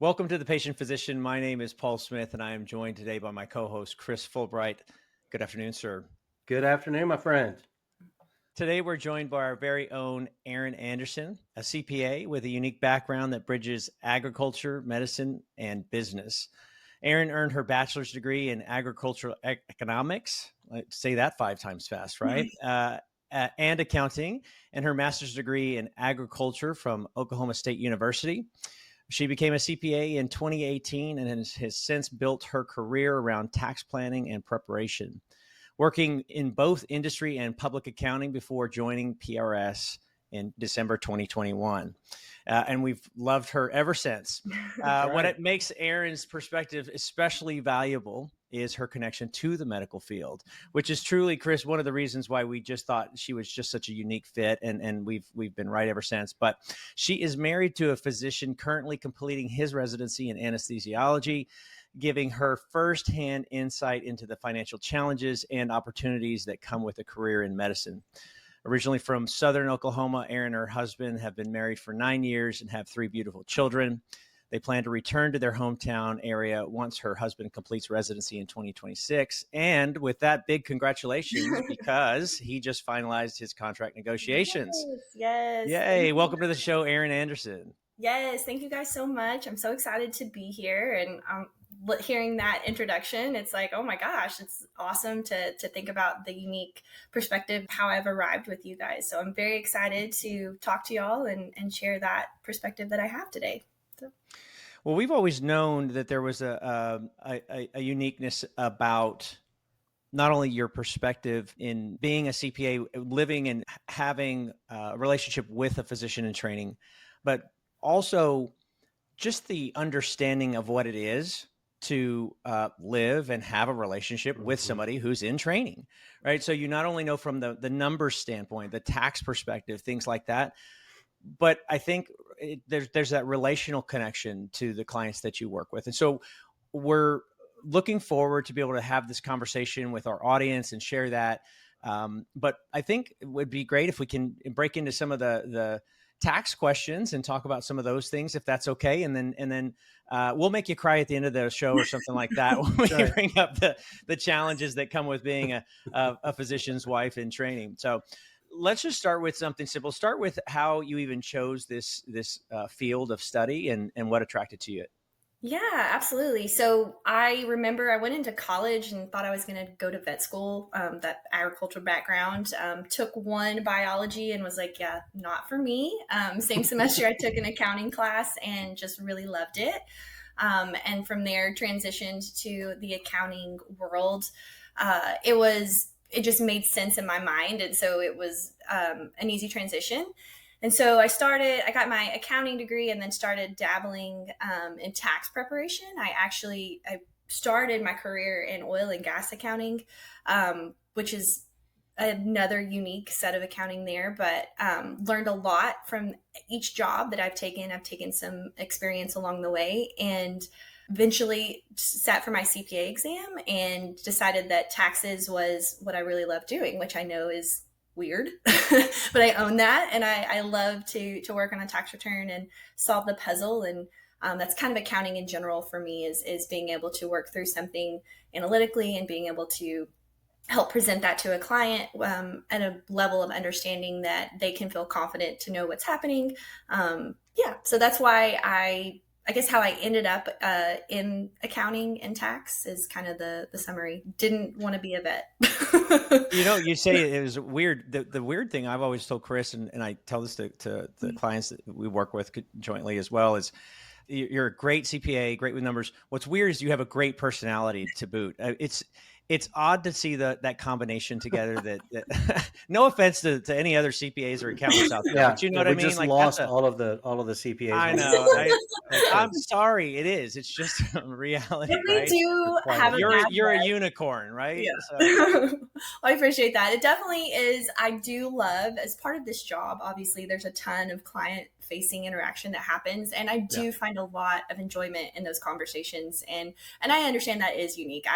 Welcome to The Patient Physician. My name is Paul Smith, and I am joined today by my co-host, Chris Fulbright. Good afternoon, sir. Good afternoon, my friend. Today, we're joined by our very own Erin Anderson, a CPA with a unique background that bridges agriculture, medicine, and business. Erin earned her bachelor's degree in agricultural economics. Let's say that 5 times fast, right? And accounting, and her master's degree in agriculture from Oklahoma State University. She became a CPA in 2018 and has since built her career around tax planning and preparation, working in both industry and public accounting before joining PRS in December 2021. And we've loved her ever since. What it makes Erin's perspective especially valuable is her connection to the medical field, which is truly, Chris, one of the reasons why we just thought she was just such a unique fit. And we've been right ever since. But she is married to a physician currently completing his residency in anesthesiology, giving her firsthand insight into the financial challenges and opportunities that come with a career in medicine. Originally from Southern Oklahoma, Erin and her husband have been married for 9 years and have 3 beautiful children. They plan to return to their hometown area once her husband completes residency in 2026. And with that, big congratulations, because he just finalized his contract negotiations. Yes. Yay. Welcome to the show, Erin Anderson. Yes. Thank you guys so much. I'm so excited to be here. And hearing that introduction, it's like, oh my gosh, it's awesome to think about the unique perspective, how I've arrived with you guys. So I'm very excited to talk to y'all and share that perspective that I have today. Well, we've always known that there was a uniqueness about not only your perspective in being a CPA, living and having a relationship with a physician in training, but also just the understanding of what it is to live and have a relationship with somebody who's in training, right? So you not only know from the numbers standpoint, the tax perspective, things like that, but I think there's that relational connection to the clients that you work with. And so we're looking forward to be able to have this conversation with our audience and share that. But I think it would be great if we can break into some of the tax questions and talk about some of those things, if that's okay. And then we'll make you cry at the end of the show or something like that when we bring up the challenges that come with being a physician's wife in training. So let's just start with something simple. Start with how you even chose this field of study and what attracted to you. Yeah, absolutely. So I remember I went into college and thought I was going to go to vet school, that agricultural background, took one biology and was like, yeah, not for me. Same semester I took an accounting class and just really loved it. And from there transitioned to the accounting world. It just made sense in my mind. And so it was an easy transition. And so I got my accounting degree and then started dabbling in tax preparation. I started my career in oil and gas accounting, which is another unique set of accounting there, but learned a lot from each job that I've taken. I've taken some experience along the way and eventually sat for my CPA exam and decided that taxes was what I really love doing, which I know is weird, but I own that. And I love to work on a tax return and solve the puzzle. And that's kind of accounting in general for me is being able to work through something analytically and being able to help present that to a client at a level of understanding that they can feel confident to know what's happening. So that's why I guess how I ended up in accounting and tax is kind of the summary. Didn't want to be a vet. You say it was weird. The weird thing I've always told Chris, and I tell this to the clients that we work with jointly as well, is you're a great CPA, great with numbers. What's weird is you have a great personality to boot. It's odd to see that combination together. That no offense to any other CPAs or accountants out there, but you know what I mean. We just lost all of the CPAs. I know. I'm sorry. It is. It's just reality. We right? do have you're a unicorn, right? Yeah. So. I appreciate that. It definitely is. I do love, as part of this job, obviously there's a ton of client facing interaction that happens. And I do find a lot of enjoyment in those conversations. And I understand that is unique.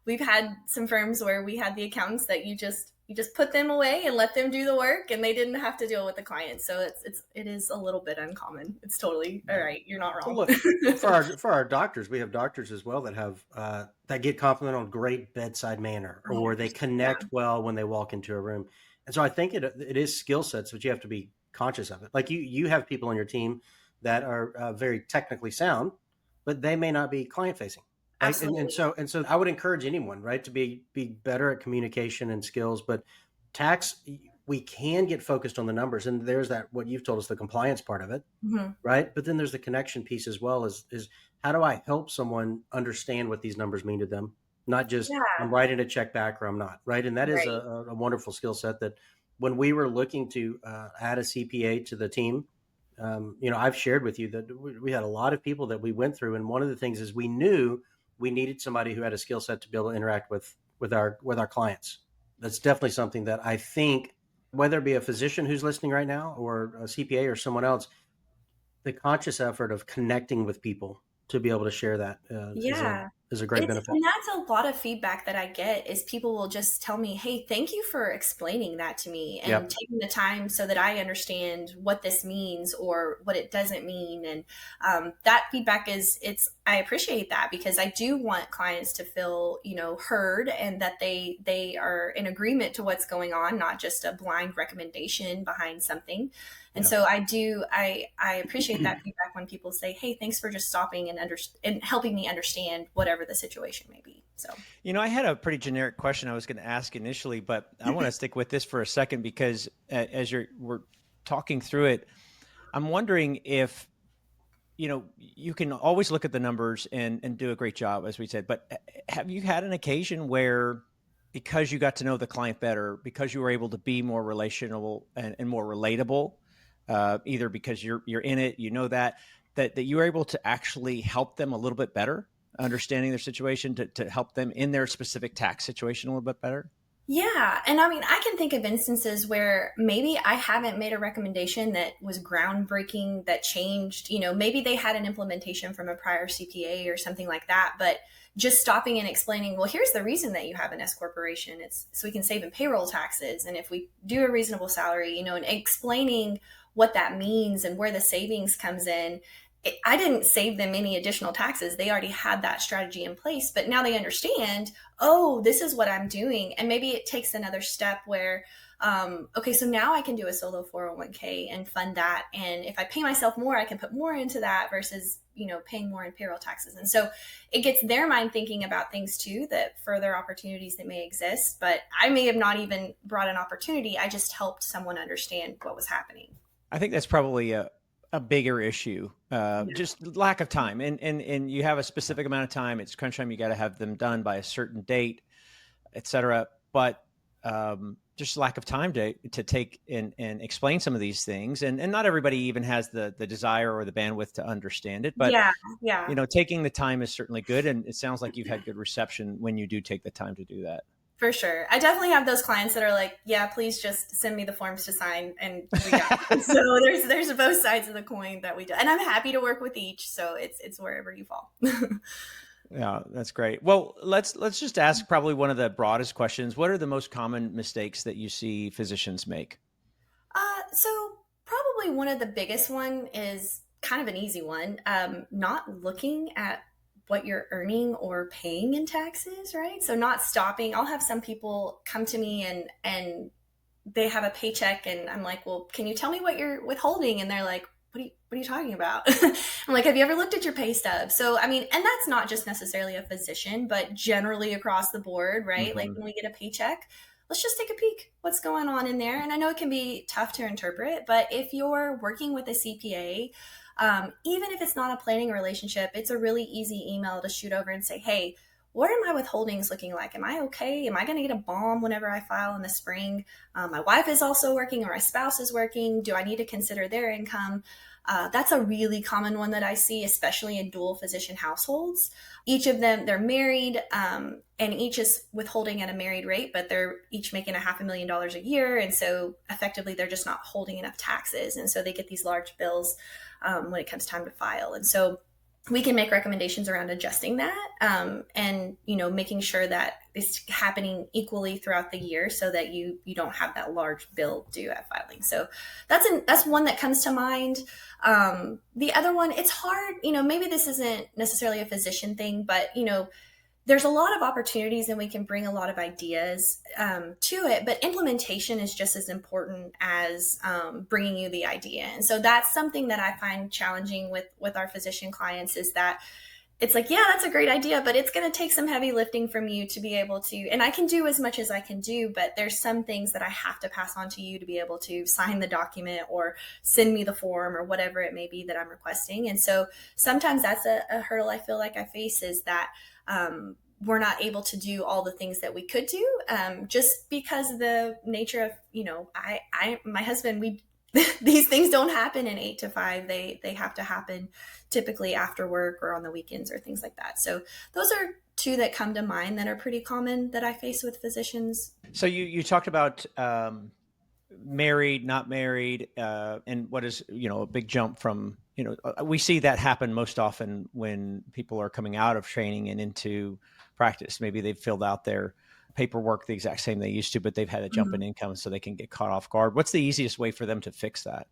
We've had some firms where we had the accountants that you just you just put them away and let them do the work, and they didn't have to deal with the client. So it is a little bit uncommon. It's totally all right. You're not Well, wrong. look, for our doctors, we have doctors as well that have that get complimented on great bedside manner, or they 100%. Yeah. connect well when they walk into a room. And so I think it is skill sets, but you have to be conscious of it. Like you have people on your team that are very technically sound, but they may not be client facing, right? Absolutely. And so I would encourage anyone, right, to be better at communication and skills. But tax, we can get focused on the numbers, and there's that what you've told us, the compliance part of it, Mhm. right? But then there's the connection piece as well. Is how do I help someone understand what these numbers mean to them? Not just Yeah. I'm writing a check back or I'm not, right? And that is Right. a wonderful skill set that when we were looking to add a CPA to the team, I've shared with you that we had a lot of people that we went through, and one of the things is we knew we needed somebody who had a skill set to be able to interact with our clients. That's definitely something that I think, whether it be a physician who's listening right now or a CPA or someone else, the conscious effort of connecting with people to be able to share that Yeah. is a great benefit. And that's a lot of feedback that I get is people will just tell me, "Hey, thank you for explaining that to me and Yep. taking the time so that I understand what this means or what it doesn't mean." And that feedback I appreciate that because I do want clients to feel, heard and that they are in agreement to what's going on, not just a blind recommendation behind something. And Yeah. so I appreciate that feedback when people say, "Hey, thanks for just stopping and helping me understand whatever the situation may be." So, I had a pretty generic question I was going to ask initially, but I want to stick with this for a second because as we're talking through it, I'm wondering if you can always look at the numbers and do a great job, as we said, but have you had an occasion where because you got to know the client better, because you were able to be more relational and more relatable, either because you're in it, that you were able to actually help them a little bit better, understanding their situation to help them in their specific tax situation a little bit better? yeah. And I mean, I can think of instances where maybe I haven't made a recommendation that was groundbreaking that changed, maybe they had an implementation from a prior CPA or something like that, but just stopping and explaining, well, here's the reason that you have an S corporation. It's so we can save in payroll taxes. And if we do a reasonable salary, and explaining what that means and where the savings comes in. I didn't save them any additional taxes. They already had that strategy in place, but now they understand, oh, this is what I'm doing. And maybe it takes another step where, okay, so now I can do a solo 401k and fund that. And if I pay myself more, I can put more into that versus, paying more in payroll taxes. And so it gets their mind thinking about things too, that further opportunities that may exist, but I may have not even brought an opportunity. I just helped someone understand what was happening. I think that's probably a bigger issue, Yeah. just lack of time. And you have a specific amount of time. It's crunch time. You got to have them done by a certain date, et cetera. But just lack of time to take and explain some of these things. And not everybody even has the desire or the bandwidth to understand it. But, Yeah. Yeah. taking the time is certainly good. And it sounds like you've had good reception when you do take the time to do that. For sure. I definitely have those clients that are like, yeah, please just send me the forms to sign and we got it. So there's both sides of the coin that we do. And I'm happy to work with each. So it's wherever you fall. Yeah, that's great. Well, let's just ask probably one of the broadest questions. What are the most common mistakes that you see physicians make? So probably one of the biggest one is kind of an easy one. Not looking at what you're earning or paying in taxes, right? So not stopping. I'll have some people come to me and they have a paycheck and I'm like, well, can you tell me what you're withholding? And they're like, what are you talking about? I'm like, have you ever looked at your pay stub? So, I mean, and that's not just necessarily a physician, but generally across the board, right? Like Mm-hmm. when we get a paycheck, let's just take a peek what's going on in there. And I know it can be tough to interpret, but if you're working with a CPA, even if it's not a planning relationship, it's a really easy email to shoot over and say, hey, what are my withholdings looking like? Am I okay? Am I going to get a bomb whenever I file in the spring? My wife is also working or my spouse is working. Do I need to consider their income? That's a really common one that I see, especially in dual physician households. Each of them, they're married, and each is withholding at a married rate, but they're each making $500,000 a year. And so effectively, they're just not holding enough taxes. And so they get these large bills when it comes time to file. And so we can make recommendations around adjusting that, and making sure that it's happening equally throughout the year so that you don't have that large bill due at filing. So that's one that comes to mind. The other one, it's hard, maybe this isn't necessarily a physician thing, but there's a lot of opportunities and we can bring a lot of ideas to it, but implementation is just as important as bringing you the idea. And so that's something that I find challenging with our physician clients, is that it's like, yeah, that's a great idea, but it's going to take some heavy lifting from you to be able to, and I can do as much as I can do, but there's some things that I have to pass on to you to be able to sign the document or send me the form or whatever it may be that I'm requesting. And so sometimes that's a hurdle I feel like I face, is that we're not able to do all the things that we could do, just because of the nature of, my husband, these things don't happen in 8 to 5. They have to happen typically after work or on the weekends or things like that. So those are two that come to mind that are pretty common that I face with physicians. So you talked about married, not married, and what is, a big jump from, we see that happen most often when people are coming out of training and into practice. Maybe they've filled out their paperwork the exact same they used to, but they've had a jump in income, so they can get caught off guard. What's the easiest way for them to fix that?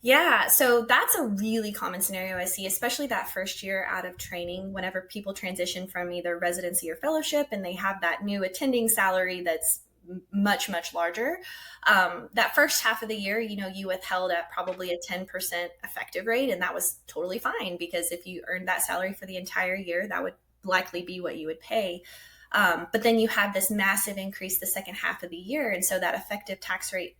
Yeah, so that's a really common scenario I see, especially that first year out of training, whenever people transition from either residency or fellowship and they have that new attending salary that's much, much larger. That first half of the year, you withheld at probably a 10% effective rate, and that was totally fine, because if you earned that salary for the entire year, that would likely be what you would pay. But then you have this massive increase the second half of the year, and so that effective tax rate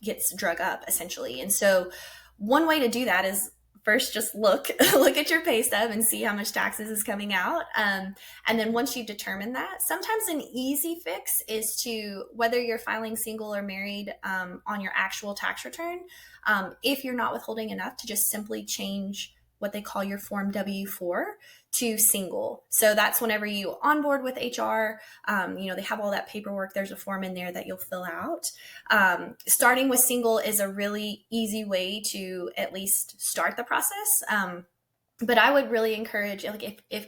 gets drug up essentially. And so one way to do that is first just look at your pay stub and see how much taxes is coming out. And then once you've determined that, sometimes an easy fix is to, whether you're filing single or married on your actual tax return, if you're not withholding enough, to just simply change what they call your Form W-4 to single. So that's whenever you onboard with HR, they have all that paperwork. There's a form in there that you'll fill out. Starting with single is a really easy way to at least start the process. But I would really encourage, like, if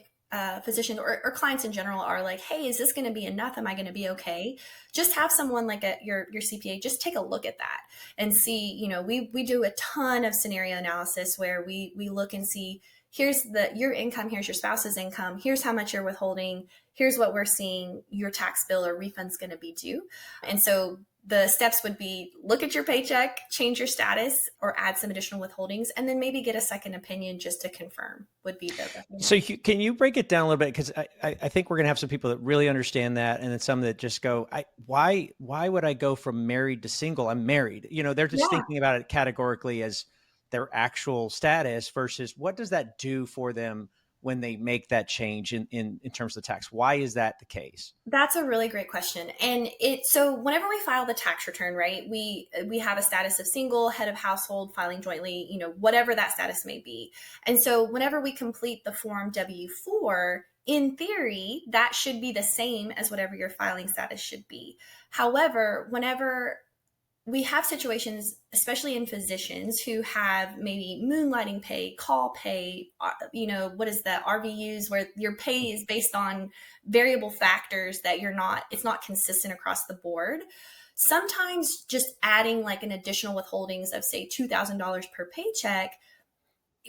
physicians or clients in general are like, hey, is this going to be enough? Am I going to be okay? Just have someone like your CPA just take a look at that and see, we do a ton of scenario analysis where we look and see, here's your income, here's your spouse's income, here's how much you're withholding, here's what we're seeing your tax bill or refund's going to be due. And so the steps would be, look at your paycheck, change your status, or add some additional withholdings, and then maybe get a second opinion just to confirm would be the. So can you break it down a little bit? Because I think we're going to have some people that really understand that, and then some that just go, why would I go from married to single? I'm married. They're just thinking about it categorically as their actual status versus what does that do for them when they make that change in terms of the tax. Why is that the case? That's a really great question. And so whenever we file the tax return, right, we have a status of single, head of household, filing jointly, whatever that status may be. And so whenever we complete the Form W-4, in theory, that should be the same as whatever your filing status should be. However, whenever we have situations, especially in physicians, who have maybe moonlighting pay, call pay, what is that, RVUs, where your pay is based on variable factors that it's not consistent across the board. Sometimes just adding like an additional withholdings of, say, $2,000 per paycheck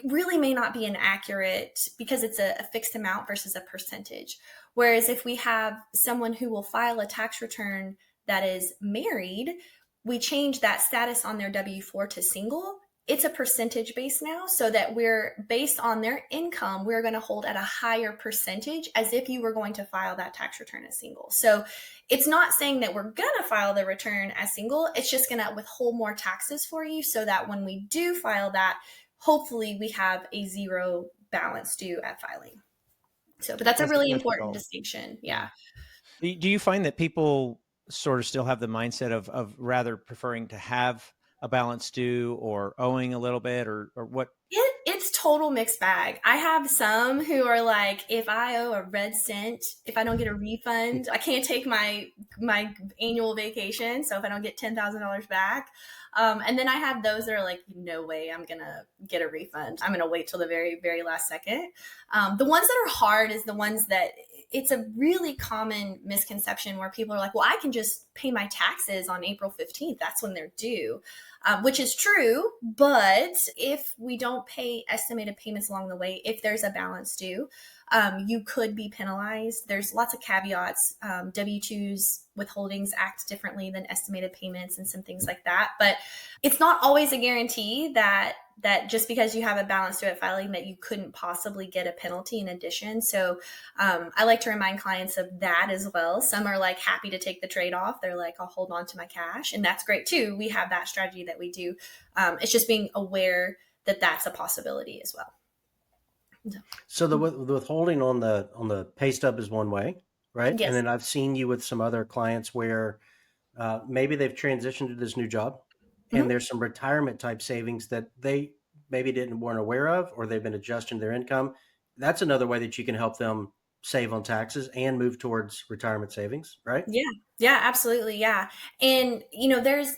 really may not be inaccurate, because it's a fixed amount versus a percentage. Whereas if we have someone who will file a tax return that is married, we change that status on their W-4 to single. It's a percentage base now, so that we're based on their income, we're going to hold at a higher percentage as if you were going to file that tax return as single. So it's not saying that we're going to file the return as single. It's just going to withhold more taxes for you, so that when we do file that, hopefully we have a zero balance due at filing. So, but that's a really important distinction. Yeah. Do you find that people sort of still have the mindset of rather preferring to have a balance due or owing a little bit, or what? It's total mixed bag. I have some who are like, if I owe a red cent, if I don't get a refund, I can't take my annual vacation. So if I don't get $10,000 back, And then I have those that are like, no way I'm going to get a refund. I'm going to wait till the very, very last second. The ones that are hard is the ones that it's a really common misconception where people are like, well, I can just pay my taxes on April 15th. That's when they're due, which is true. But if we don't pay estimated payments along the way, if there's a balance due, you could be penalized. There's lots of caveats. W-2s withholdings act differently than estimated payments and some things like that. But it's not always a guarantee that just because you have a balance due at filing that you couldn't possibly get a penalty in addition. So I like to remind clients of that as well. Some are like happy to take the trade-off. They're like, I'll hold on to my cash. And that's great too. We have that strategy that we do. It's just being aware that that's a possibility as well. So the withholding on the pay stub is one way, right? Yes. And then I've seen you with some other clients where maybe they've transitioned to this new job, and there's some retirement type savings that they maybe weren't aware of, or they've been adjusting their income. That's another way that you can help them save on taxes and move towards retirement savings, right? Yeah, absolutely. Yeah. And,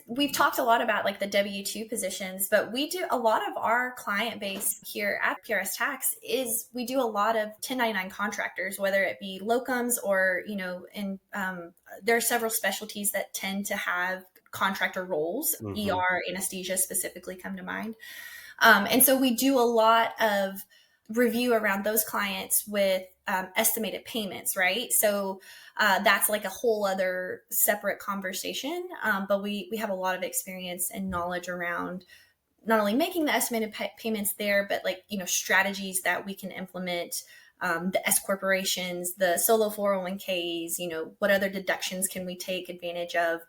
we've talked a lot about like the W-2 positions, but we do a lot of our client base here at PRS Tax is we do a lot of 1099 contractors, whether it be locums or, there are several specialties that tend to have contractor roles, ER, anesthesia specifically come to mind. And so we do a lot of review around those clients with estimated payments, right? So that's like a whole other separate conversation. But we have a lot of experience and knowledge around not only making the estimated payments there, but like, strategies that we can implement, the S corporations, the solo 401ks, what other deductions can we take advantage of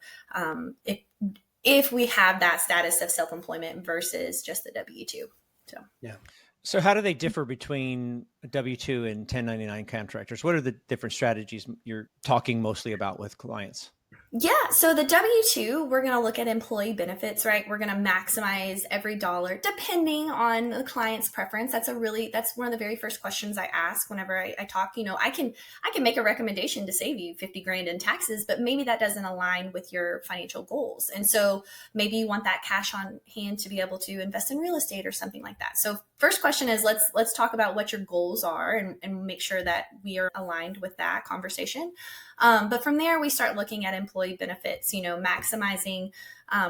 if we have that status of self-employment versus just the W-2. So, yeah. So how do they differ between W-2 and 1099 contractors? What are the different strategies you're talking mostly about with clients? Yeah. So the W-2, we're going to look at employee benefits, right? We're going to maximize every dollar depending on the client's preference. That's one of the very first questions I ask whenever I talk. I can make a recommendation to save you 50 grand in taxes, but maybe that doesn't align with your financial goals. And so maybe you want that cash on hand to be able to invest in real estate or something like that. So first question is let's talk about what your goals are and make sure that we are aligned with that conversation. But from there, we start looking at employee benefits, maximizing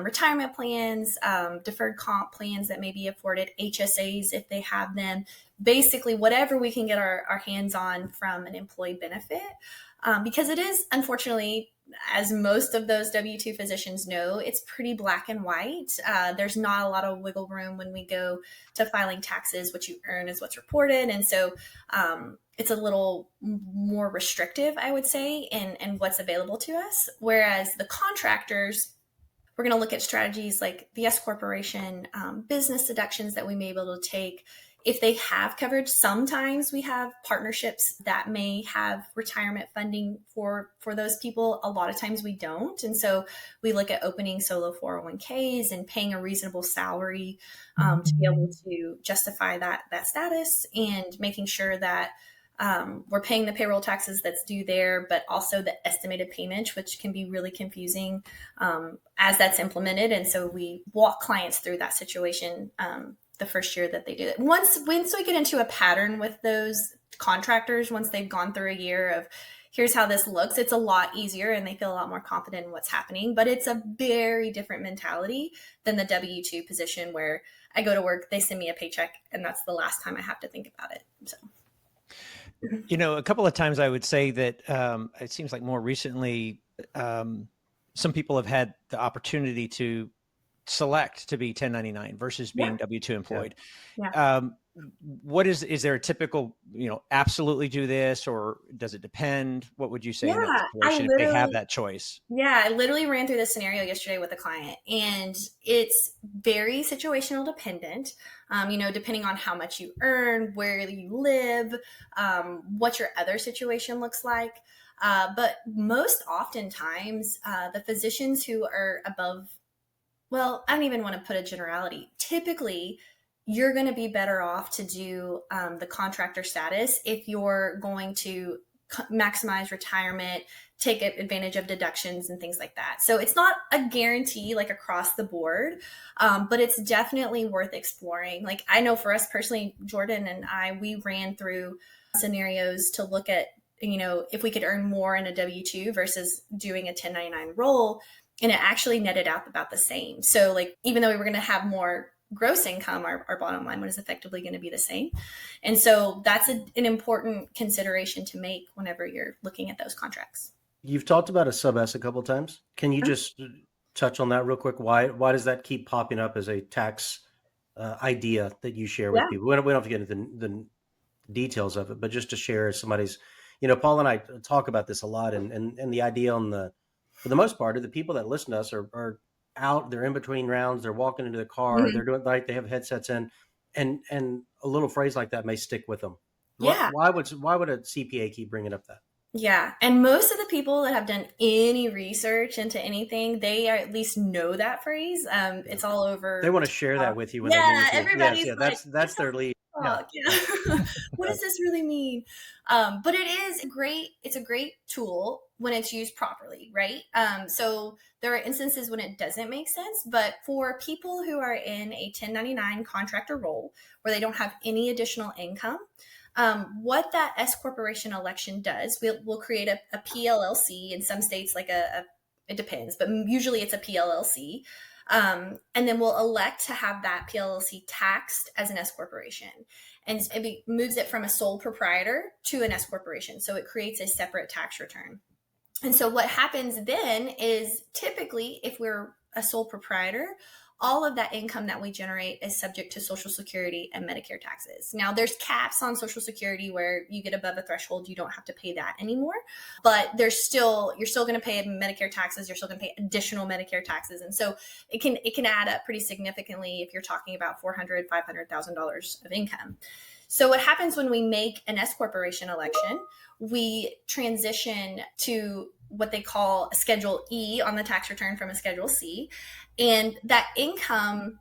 retirement plans, deferred comp plans that may be afforded, HSAs if they have them, basically whatever we can get our hands on from an employee benefit. Because it is, unfortunately, as most of those W-2 physicians know, it's pretty black and white. There's not a lot of wiggle room when we go to filing taxes. What you earn is what's reported. And so it's a little more restrictive, I would say, in what's available to us. Whereas the contractors, we're going to look at strategies like the S corporation, business deductions that we may be able to take. If they have coverage, sometimes we have partnerships that may have retirement funding for those people. A lot of times we don't. And so we look at opening solo 401ks and paying a reasonable salary to be able to justify that status, and making sure that we're paying the payroll taxes that's due there, but also the estimated payment, which can be really confusing as that's implemented. And so we walk clients through that situation the first year that they do it. Once we get into a pattern with those contractors, once they've gone through a year of here's how this looks, it's a lot easier and they feel a lot more confident in what's happening. But it's a very different mentality than the W-2 position where I go to work, they send me a paycheck, and that's the last time I have to think about it. So. A couple of times I would say that it seems like more recently, some people have had the opportunity to select to be 1099 versus being W-2 employed. Yeah. Is there a typical, absolutely do this, or does it depend? What would you say in that situation if they have that choice? Yeah, I literally ran through this scenario yesterday with a client, and it's very situational dependent, depending on how much you earn, where you live, what your other situation looks like. But most oftentimes, the physicians who are above, well, I don't even want to put a generality. Typically, you're going to be better off to do the contractor status if you're going to maximize retirement, take advantage of deductions and things like that. So it's not a guarantee like across the board, but it's definitely worth exploring. Like I know for us personally, Jordan and I, we ran through scenarios to look at, if we could earn more in a W-2 versus doing a 1099 role, and it actually netted out about the same. So like, even though we were going to have more gross income, our bottom line was effectively going to be the same. And so that's an important consideration to make whenever you're looking at those contracts. You've talked about a sub S a couple of times. Can you just touch on that real quick? Why does that keep popping up as a tax idea that you share with people? We don't have to get into the details of it, but just to share as somebody's, Paul and I talk about this a lot, and the idea for the most part of the people that listen to us are out, they're in between rounds, they're walking into the car, they're doing like they have headsets in, and a little phrase like that may stick with them. Yeah. Why would a CPA keep bringing up that? Yeah. And most of the people that have done any research into anything, they at least know that phrase. It's all over. They want to share that with you when they meet you. Everybody's like, that's their lead. What does this really mean? But it's a great tool when it's used properly, right? So there are instances when it doesn't make sense, but for people who are in a 1099 contractor role where they don't have any additional income, what that S corporation election does, we'll create a PLLC in some states, like it depends, but usually it's a PLLC. And then we'll elect to have that PLLC taxed as an S corporation. And it moves it from a sole proprietor to an S corporation. So it creates a separate tax return. And so what happens then is typically if we're a sole proprietor, all of that income that we generate is subject to Social Security and Medicare taxes. Now, there's caps on Social Security where you get above a threshold, you don't have to pay that anymore. But you're still going to pay Medicare taxes. You're still going to pay additional Medicare taxes, and so it can add up pretty significantly if you're talking about $400,000, $500,000 of income. So what happens when we make an S corporation election? We transition to what they call a Schedule E on the tax return from a Schedule C. And that income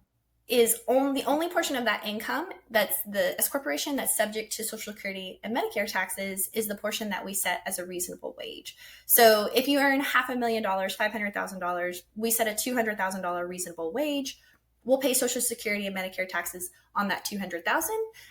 is the only portion of that income that's the S corporation that's subject to Social Security and Medicare taxes is the portion that we set as a reasonable wage. So if you earn $500,000, $500,000, we set a $200,000 reasonable wage. We'll pay Social Security and Medicare taxes on that $200,000,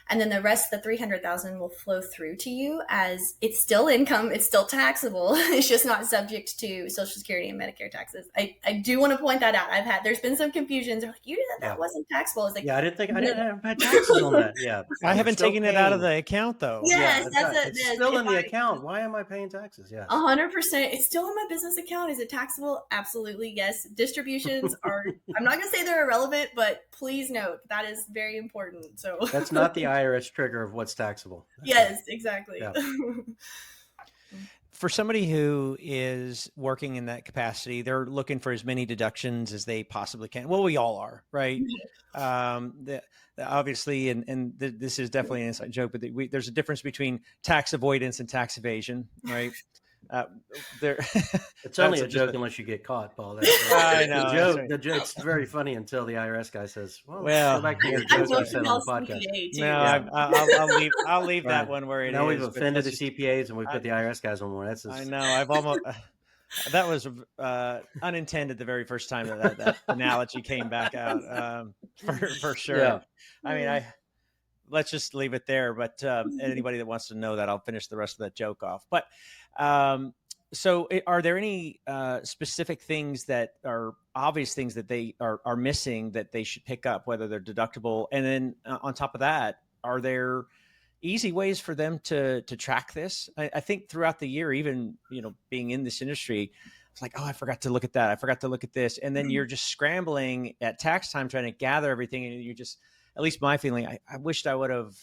and then the rest, the $300,000, will flow through to you as it's still income, it's still taxable. It's just not subject to Social Security and Medicare taxes. I do want to point that out. There's been some confusion. They're like, you said that wasn't taxable. It's like, I didn't have taxes on that. Yeah, I haven't taken it out of the account though. Yes, it's still in the account. Why am I paying taxes? Yeah, 100%. It's still in my business account. Is it taxable? Absolutely, yes. Distributions are. I'm not going to say they're irrelevant, but please note that is very important. So that's not the IRS trigger of what's taxable. Yes, exactly. Yeah. For somebody who is working in that capacity, they're looking for as many deductions as they possibly can. Well, we all are, right? Obviously, and this is definitely an inside joke, but there's a difference between tax avoidance and tax evasion, right? It's only a joke unless you get caught, Paul. I know. The joke's very funny until the IRS guy says, "Well, go back to your joke you said on the podcast." No, I'll leave that one where it is. Now we've offended the CPAs and we put the IRS guys on one. I know. I've almost. That was unintended the very first time that analogy came back out, for sure. Yeah. I mean, let's just leave it there. But anybody that wants to know that, I'll finish the rest of that joke off. But so are there any specific things that are obvious things that they are missing that they should pick up, whether they're deductible? And then on top of that, are there easy ways for them to track this? I think throughout the year, even, being in this industry, it's like, oh, I forgot to look at that. I forgot to look at this. And then you're just scrambling at tax time, trying to gather everything. And you just, at least my feeling, I wished I would have,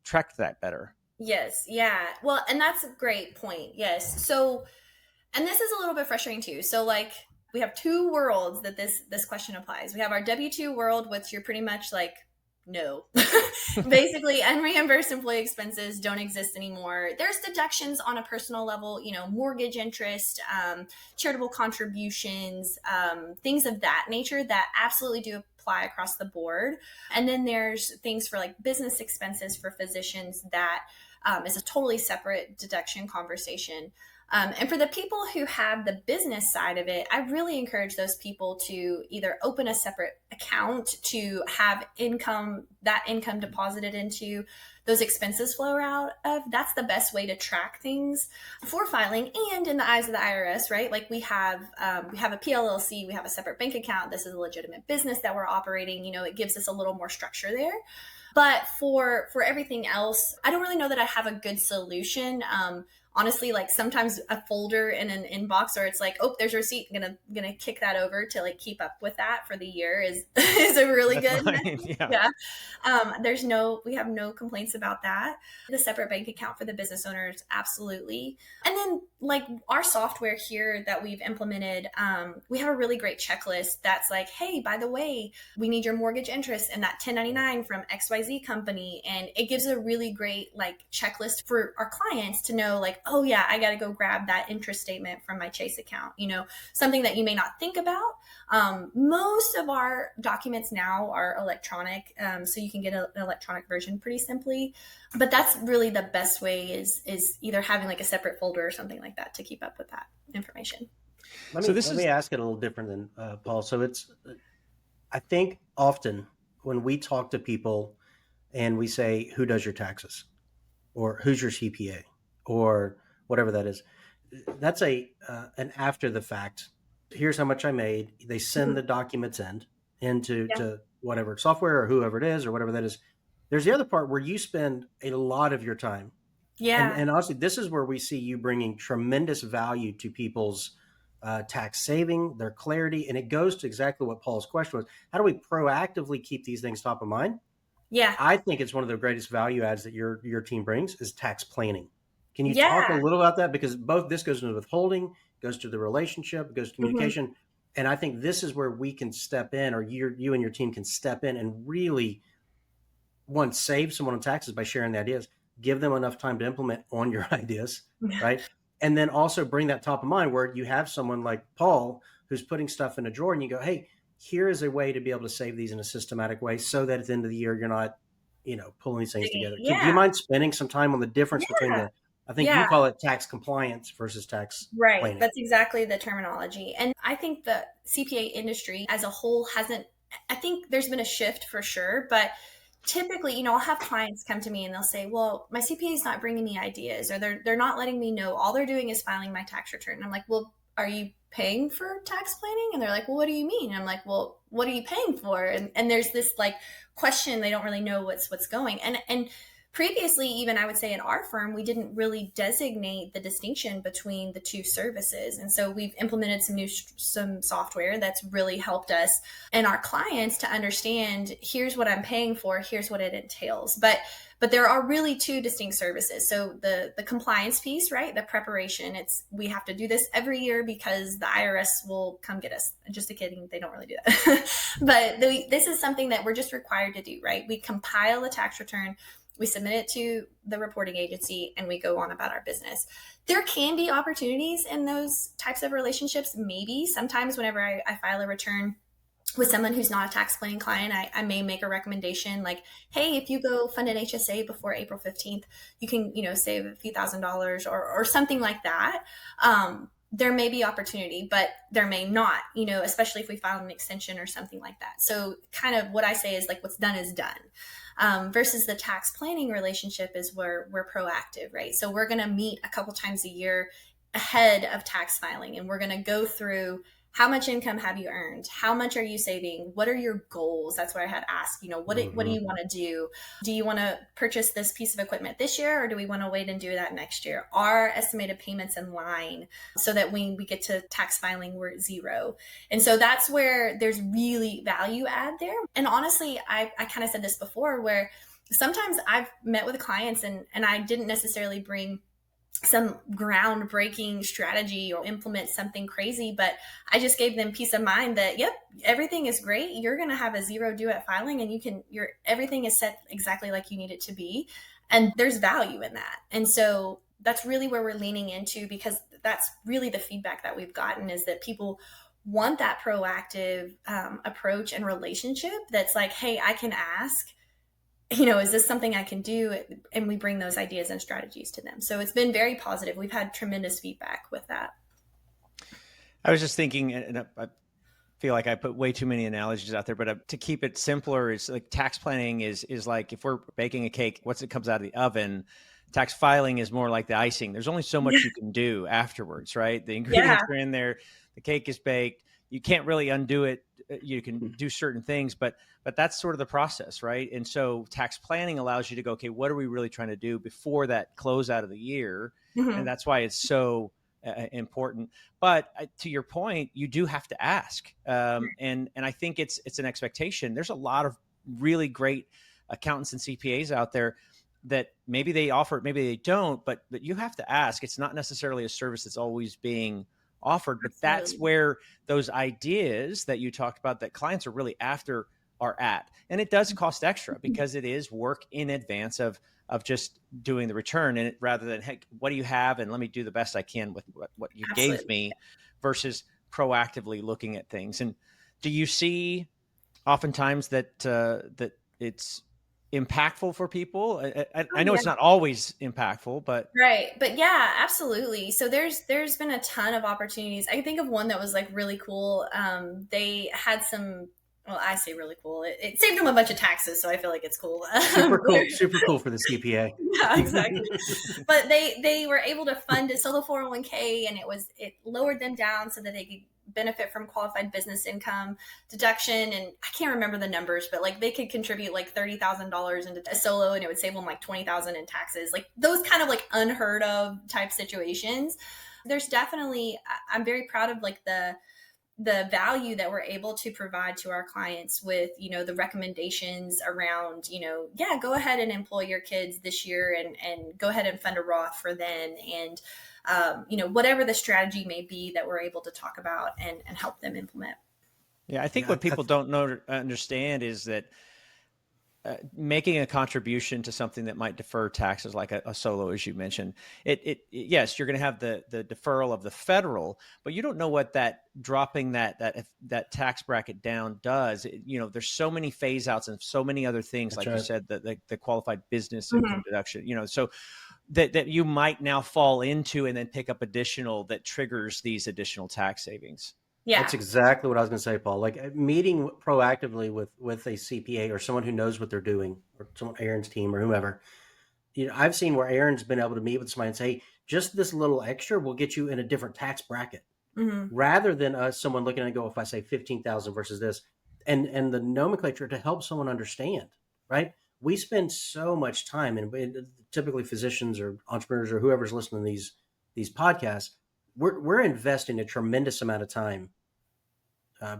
tracked that better. Yes. Yeah. Well, and that's a great point. Yes. So, and this is a little bit frustrating too. So like we have two worlds that this question applies. We have our W-2 world, which you're pretty much like, no, basically unreimbursed employee expenses don't exist anymore. There's deductions on a personal level, mortgage interest, charitable contributions, things of that nature that absolutely do apply across the board. And then there's things for like business expenses for physicians that is a totally separate deduction conversation. And for the people who have the business side of it, I really encourage those people to either open a separate account to have that income deposited into, those expenses flow out of. That's the best way to track things for filing and in the eyes of the IRS, right? Like we have a PLLC, we have a separate bank account. This is a legitimate business that we're operating. It gives us a little more structure there. But for everything else, I don't really know that I have a good solution. Honestly, like sometimes a folder in an inbox, or it's like, oh, there's a receipt. I'm gonna kick that over to like keep up with that for the year is is a really That's good fine. method. Yeah. We have no complaints about that. The separate bank account for the business owners, absolutely. And then like our software here that we've implemented, we have a really great checklist that's like, hey, by the way, we need your mortgage interest and that 1099 from XYZ company. And it gives a really great like checklist for our clients to know like, oh yeah, I got to go grab that interest statement from my Chase account, something that you may not think about. Most of our documents now are electronic. So you can get an electronic version pretty simply, but that's really the best way is either having like a separate folder or something like that to keep up with that information. Let me ask it a little different than Paul. So I think often when we talk to people and we say, who does your taxes or who's your CPA or whatever that is, that's an after the fact. Here's how much I made. They send the documents to whatever software or whoever it is or whatever that is. There's the other part where you spend a lot of your time. Yeah. And honestly, this is where we see you bringing tremendous value to people's tax saving, their clarity. And it goes to exactly what Paul's question was. How do we proactively keep these things top of mind? Yeah. I think it's one of the greatest value adds that your team brings is tax planning. Can you Yeah. talk a little about that? Because both this goes into withholding, goes to the relationship, goes to communication. Mm-hmm. And I think this is where we can step in, or you and your team can step in and really, one, save someone on taxes by sharing the ideas, give them enough time to implement on your ideas, right? And then also bring that top of mind where you have someone like Paul who's putting stuff in a drawer and you go, hey, here is a way to be able to save these in a systematic way so that at the end of the year, you're not, pulling these things together. Yeah. Do you mind spending some time on the difference between I think you call it tax compliance versus tax planning. That's exactly the terminology. And I think the CPA industry as a whole I think there's been a shift for sure, but typically, I'll have clients come to me and they'll say, well, my CPA is not bringing me ideas, or they're not letting me know. All they're doing is filing my tax return. And I'm like, well, are you paying for tax planning? And they're like, well, what do you mean? And I'm like, well, what are you paying for? And there's this like question. They don't really know what's going. And previously, even I would say in our firm, we didn't really designate the distinction between the two services. And so we've implemented some software that's really helped us and our clients to understand, here's what I'm paying for, here's what it entails. But there are really two distinct services. So the compliance piece, right? The preparation, we have to do this every year because the IRS will come get us. Just kidding, they don't really do that. But this is something that we're just required to do, right? We compile a tax return, we submit it to the reporting agency, and we go on about our business. There can be opportunities in those types of relationships. Maybe sometimes whenever I file a return with someone who's not a tax planning client, I may make a recommendation like, hey, if you go fund an HSA before April 15th, you can, save a few $1,000s or something like that. There may be opportunity, but there may not, especially if we file an extension or something like that. So kind of what I say is like, what's done is done. Versus the tax planning relationship is where we're proactive, right? So we're going to meet a couple times a year ahead of tax filing, and we're going to go through how much income have you earned? How much are you saving? What are your goals? That's what I had asked. What do you want to do? Do you want to purchase this piece of equipment this year, or do we want to wait and do that next year? Are estimated payments in line so that when we get to tax filing, we're at zero? And so that's where there's really value add there. And honestly, I kind of said this before, where sometimes I've met with clients and I didn't necessarily bring some groundbreaking strategy or implement something crazy, but I just gave them peace of mind that, yep, everything is great. You're going to have a zero due at filing, and everything is set exactly like you need it to be. And there's value in that. And so that's really where we're leaning into, because that's really the feedback that we've gotten, is that people want that proactive approach and relationship that's like, hey, I can ask, is this something I can do? And we bring those ideas and strategies to them. So it's been very positive. We've had tremendous feedback with that. I was just thinking, and I feel like I put way too many analogies out there, but to keep it simpler, is like tax planning is like if we're baking a cake, once it comes out of the oven, tax filing is more like the icing. There's only so much you can do afterwards, right? The Yeah. ingredients are in there, the cake is baked. You can't really undo it. You can do certain things, but that's sort of the process, right? And so tax planning allows you to go, okay, what are we really trying to do before that close out of the year? And Mm-hmm. that's why it's so important. But to your point, you do have to ask, and I think it's an expectation. There's a lot of really great accountants and CPAs out there that maybe they offer it, maybe they don't, but you have to ask. It's not necessarily a service that's always being offered, but that's Absolutely. where those ideas that you talked about that clients are really after are at. And it does cost extra because it is work in advance of just doing the return, and rather than, hey, what do you have, and let me do the best I can with what you gave Absolutely. me, versus proactively looking at things. And do you see oftentimes that it's impactful for people? I Oh, know yeah. it's not always impactful, but Right. But yeah, absolutely. So there's been a ton of opportunities. I can think of one that was like really cool. They had some, well, I say really cool. It saved them a bunch of taxes, so I feel like it's cool. Super cool for the CPA. Yeah, exactly. But they were able to fund it, so the 401k, and it lowered them down so that they could benefit from qualified business income deduction. And I can't remember the numbers, but like they could contribute like $30,000 into a solo, and it would save them like 20,000 in taxes. Like those kind of like unheard of type situations. There's definitely, I'm very proud of like the value that we're able to provide to our clients with, the recommendations around, yeah, go ahead and employ your kids this year, and go ahead and fund a Roth for then. And, whatever the strategy may be that we're able to talk about and help them implement. yeah, I think Yeah, what people don't understand is that making a contribution to something that might defer taxes, like a solo, as you mentioned, yes, you're going to have the deferral of the federal, but you don't know what that dropping that tax bracket down does. There's so many phase outs and so many other things, that's like you right. said, the qualified business Mm-hmm. income deduction. So that you might now fall into and then pick up additional that triggers these additional tax savings. That's Yeah. exactly what I was going to say, Paul. Like meeting proactively with a CPA or someone who knows what they're doing, or someone Aaron's team or whomever. I've seen where Aaron's been able to meet with somebody and say, hey, just this little extra will get you in a different tax bracket, Mm-hmm. rather than someone looking and go, if I say 15,000 versus this, and the nomenclature to help someone understand, right? We spend so much time, and typically physicians or entrepreneurs or whoever's listening to these podcasts, we're investing a tremendous amount of time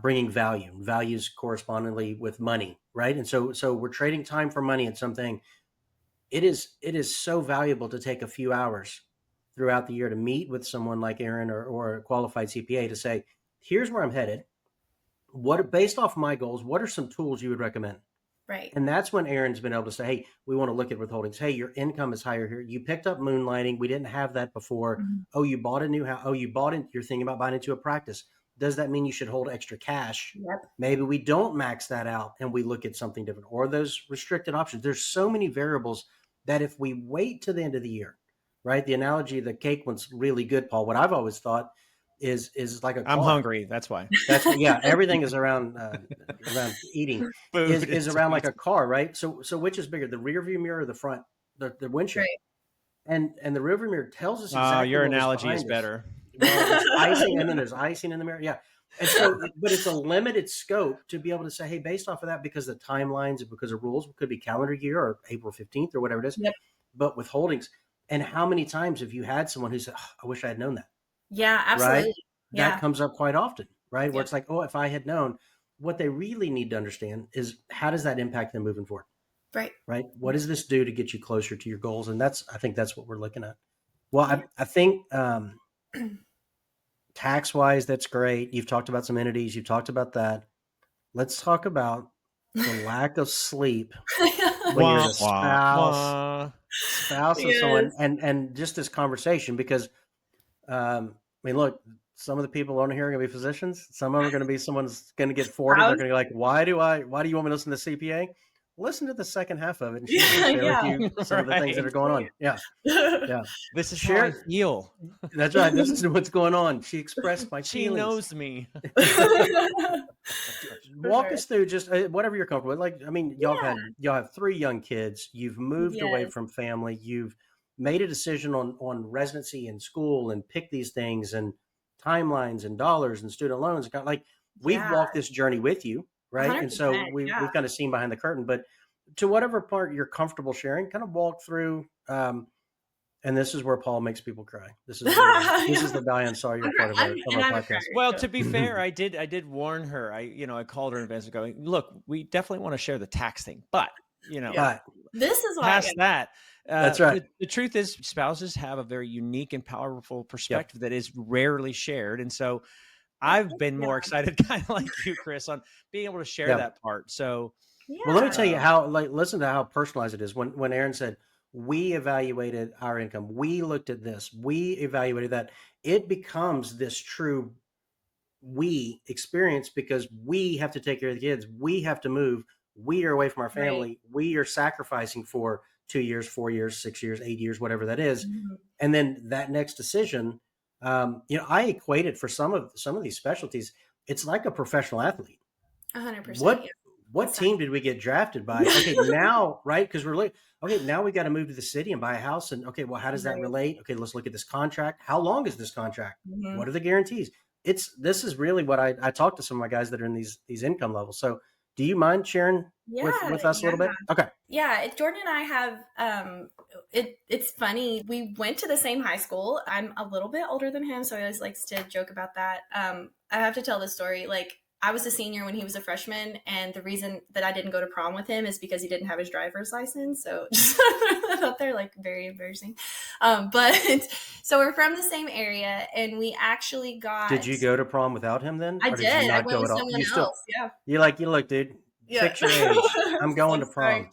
bringing values correspondingly with money, right? And so we're trading time for money in something. It is so valuable to take a few hours throughout the year to meet with someone like Erin or a qualified CPA to say, here's where I'm headed. What, based off my goals, what are some tools you would recommend? Right. And that's when Erin's been able to say, hey, we want to look at withholdings. Hey, your income is higher here. You picked up moonlighting. We didn't have that before. Mm-hmm. Oh, you bought a new house. Oh, you're thinking about buying into a practice. Does that mean you should hold extra cash? Yep. Maybe we don't max that out and we look at something different, or those restricted options. There's so many variables that if we wait to the end of the year, right? The analogy of the cake one's really good, Paul. What I've always thought is like a I'm car. hungry. That's why. That's what, yeah. Everything is around eating Food is is around like a car, right? So which is bigger, the rear view mirror or the front, the windshield? Right. And the rear view mirror tells us exactly your what was analogy is behind us. better. Well, there's icing, and then there's icing in the mirror. Yeah. And so, but it's a limited scope to be able to say, hey, based off of that, because the timelines and because of rules, it could be calendar year or April 15th or whatever it is. Yep. But withholdings, and how many times have you had someone who said, oh, I wish I had known that? Yeah, Right? absolutely. That Yeah. comes up quite often, right? Where Yep. it's like, oh, if I had known. What they really need to understand is, how does that impact them moving forward? Right. Right? What does this do to get you closer to your goals? And I think that's what we're looking at. Well, Yeah. I think tax wise, that's great. You've talked about some entities. You've talked about that. Let's talk about the lack of sleep when you're the Wah, wah, wah. spouse of someone, Yes. and just this conversation, because I mean, look, some of the people on here are going to be physicians. Some of them are going to be someone's going to get 40. They're Spouse. going to be like, why do you want me to listen to CPA? listen to the second half of it, and she's going to share with you some of the things that are going on. Yeah. Yeah. This is how I feel. That's right. This is what's going on. She expressed my She feelings. knows me. Walk us through just whatever you're comfortable with. Like, I mean, y'all have 3 young kids. You've moved away from family. You've made a decision on residency and school and pick these things and timelines and dollars and student loans. Like, we've walked this journey with you, right? And so we've kind of seen behind the curtain. But to whatever part you're comfortable sharing, kind of walk through. And this is where Paul makes people cry. This is the Diane Sawyer part of our podcast. Well, to be fair, I did warn her. I called her in advance going, look, we definitely want to share the tax thing, but this is why past that. That's right. The truth is, spouses have a very unique and powerful perspective that is rarely shared, and so I've been more excited, kind of like you, Chris, on being able to share that part. So, well, let me tell you how. Listen to how personalized it is. When Erin said, we evaluated our income, we looked at this, we evaluated that, it becomes this true we experience because we have to take care of the kids. We have to move. We are away from our family. Right. We are sacrificing for 2 years, 4 years, 6 years, 8 years, whatever that is. Mm-hmm. And then that next decision, I equate it for some of these specialties. It's like a professional athlete. 100%. What team did we get drafted by? Okay, now, right? Because we're like, okay, now we got to move to the city and buy a house. And okay, well, how does that relate? Okay, let's look at this contract. How long is this contract? Mm-hmm. What are the guarantees? This is really what I talk to some of my guys that are in these income levels. So do you mind sharing with us a little bit? Okay. Yeah, Jordan and I have, it's funny. We went to the same high school. I'm a little bit older than him, so he always likes to joke about that. I have to tell this story. Like, I was a senior when he was a freshman, and the reason that I didn't go to prom with him is because he didn't have his driver's license. So just out there, like, very embarrassing. But so we're from the same area, and we actually got. Did you go to prom without him then? I did. I went with someone else. Yeah. You're like, you look, dude. Yeah. Fix your age. I'm going to prom.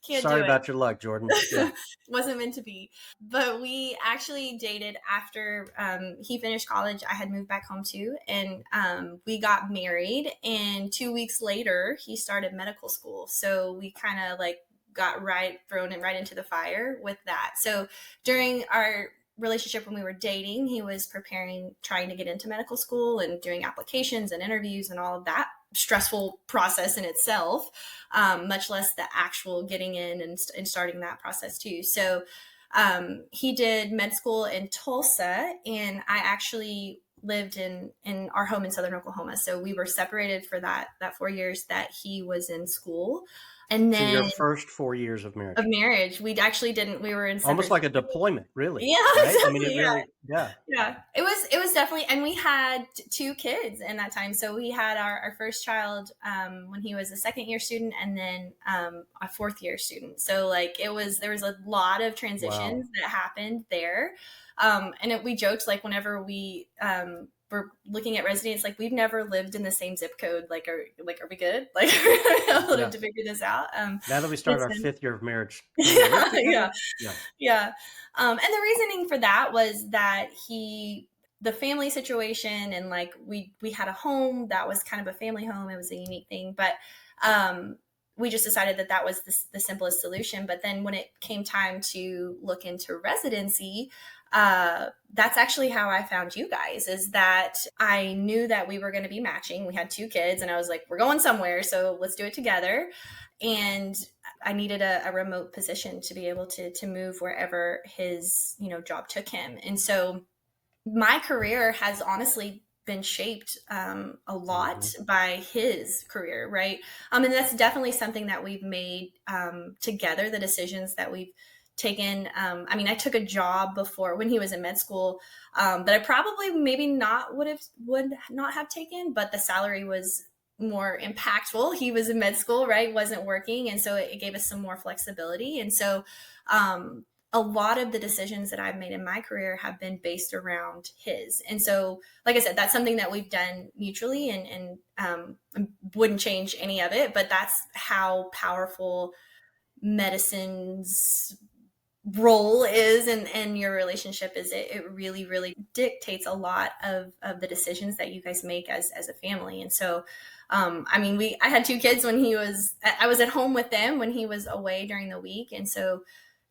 Sorry about your luck, Jordan. Yeah. Wasn't meant to be. But we actually dated after he finished college. I had moved back home too. And we got married. And 2 weeks later, he started medical school. So we kind of like got thrown right into the fire with that. So during our relationship when we were dating, he was trying to get into medical school and doing applications and interviews and all of that stressful process in itself, much less the actual getting in and starting that process too. So he did med school in Tulsa, and I actually lived in our home in Southern Oklahoma. So we were separated for that 4 years that he was in school. And then your first 4 years of marriage. We actually didn't. We were in almost like a deployment, really. Yeah, right? exactly, I mean, it really, yeah. It was definitely, and we had 2 kids in that time. So we had our first child when he was a second-year student, and then a fourth-year student. So like there was a lot of transitions that happened there, and we joked like whenever we we're looking at residents, like we've never lived in the same zip code. Like, are we good? Like, able to figure this out. Now that we start our 5th year of marriage. Yeah. And the reasoning for that was that the family situation, and like we had a home that was kind of a family home. It was a unique thing, but we just decided that was the simplest solution. But then when it came time to look into residency, that's actually how I found you guys, is that I knew that we were going to be matching. We had 2 kids, and I was like, we're going somewhere, so let's do it together. And I needed a remote position to be able to move wherever his, job took him. And so my career has honestly been shaped a lot by his career, right? And that's definitely something that we've made together, the decisions that we've taken. I took a job before when he was in med school that I probably maybe would not have taken, but the salary was more impactful. He was in med school, right? Wasn't working. And so it gave us some more flexibility. And so a lot of the decisions that I've made in my career have been based around his. And so, like I said, that's something that we've done mutually, and wouldn't change any of it, but that's how powerful medicine's role is and your relationship is. It really, really dictates a lot of the decisions that you guys make as a family. And so I mean, I had two kids when I was at home with them when he was away during the week. And so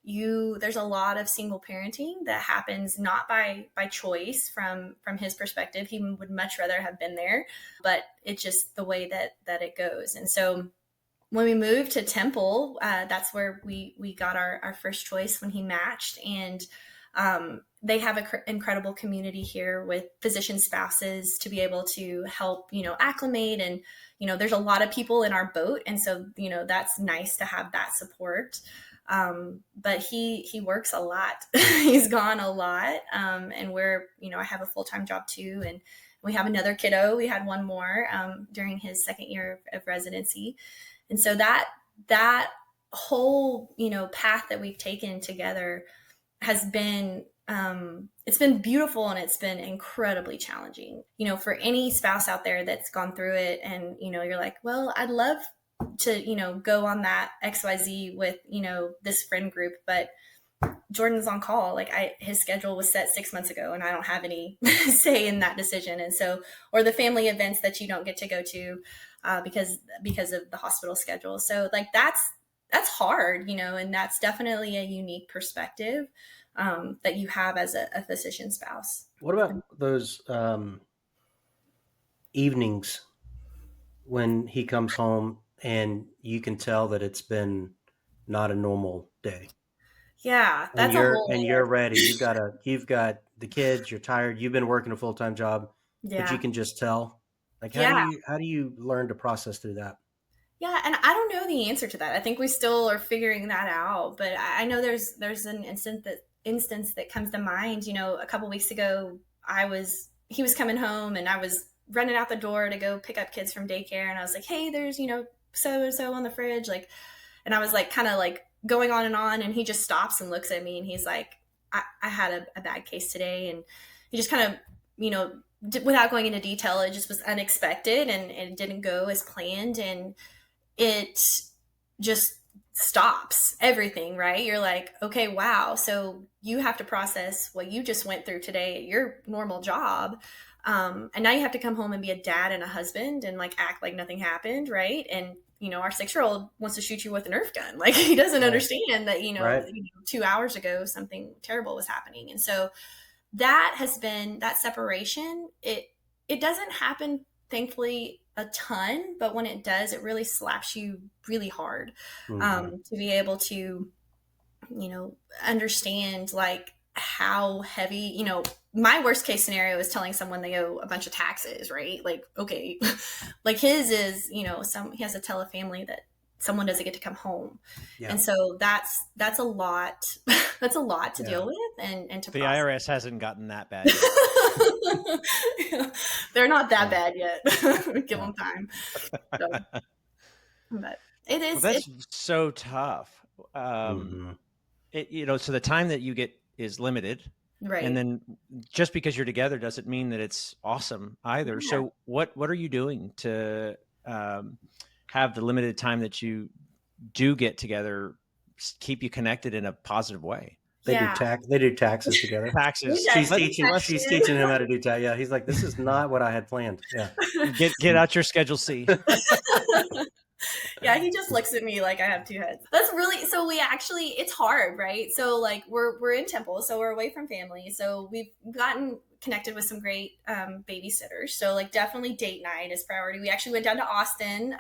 there's a lot of single parenting that happens not by choice from his perspective. He would much rather have been there, but it's just the way that it goes. And so when we moved to Temple, that's where we got our first choice when he matched. And they have an incredible community here with physician spouses to be able to help, acclimate. And, there's a lot of people in our boat. And so, that's nice to have that support. But he works a lot. He's gone a lot. And I have a full-time job too. And we have another kiddo. We had one more during his second year of residency. And so that whole, path that we've taken together has been, it's been beautiful, and it's been incredibly challenging, for any spouse out there that's gone through it. And, you're like, well, I'd love to, go on that XYZ with, this friend group, but Jordan's on call. Like his schedule was set 6 months ago, and I don't have any say in that decision. And so, or the family events that you don't get to go to, because of the hospital schedule. So like, that's hard, and that's definitely a unique perspective, that you have as a physician spouse. What about those evenings when he comes home and you can tell that it's been not a normal day? Yeah, that's you're ready. You've got the kids. You're tired. You've been working a full-time job, but you can just tell. Like, how do you learn to process through that? Yeah, and I don't know the answer to that. I think we still are figuring that out. But I know there's an instance that comes to mind. A couple weeks ago, he was coming home, and I was running out the door to go pick up kids from daycare, and I was like, hey, there's so and so on the fridge, like, and I was like kind of like going on, and he just stops and looks at me, and he's like, I had a bad case today. And he just kind of, without going into detail, it just was unexpected, and it didn't go as planned, and it just stops everything, right? You're like, okay, wow. So you have to process what you just went through today at your normal job. And now you have to come home and be a dad and a husband and like act like nothing happened, right? And our 6-year-old wants to shoot you with a Nerf gun. Like he doesn't understand that, Right. 2 hours ago something terrible was happening. And so that has been that separation. It doesn't happen, thankfully, a ton, but when it does, it really slaps you really hard. To be able to, understand like how heavy, my worst case scenario is telling someone they owe a bunch of taxes, right? Like, okay, like his is, he has to tell a family that someone doesn't get to come home. Yeah. And so that's a lot. That's a lot to deal with and to the process. IRS hasn't gotten that bad yet. Yeah, they're not that bad yet. Give them time. So, but it is. Well, that's so tough. So the time that you get is limited. Right. And then just because you're together doesn't mean that it's awesome either. Yeah. So what are you doing to have the limited time that you do get together keep you connected in a positive way? They do taxes together. Taxes. She's teaching him how to do taxes. Yeah, he's like, this is not what I had planned. Yeah. Get out your Schedule C. Yeah, he just looks at me like I have two heads. That's really, so it's hard, right? So like we're in Temple, so we're away from family. So we've gotten connected with some great babysitters. So like definitely date night is priority. We actually went down to Austin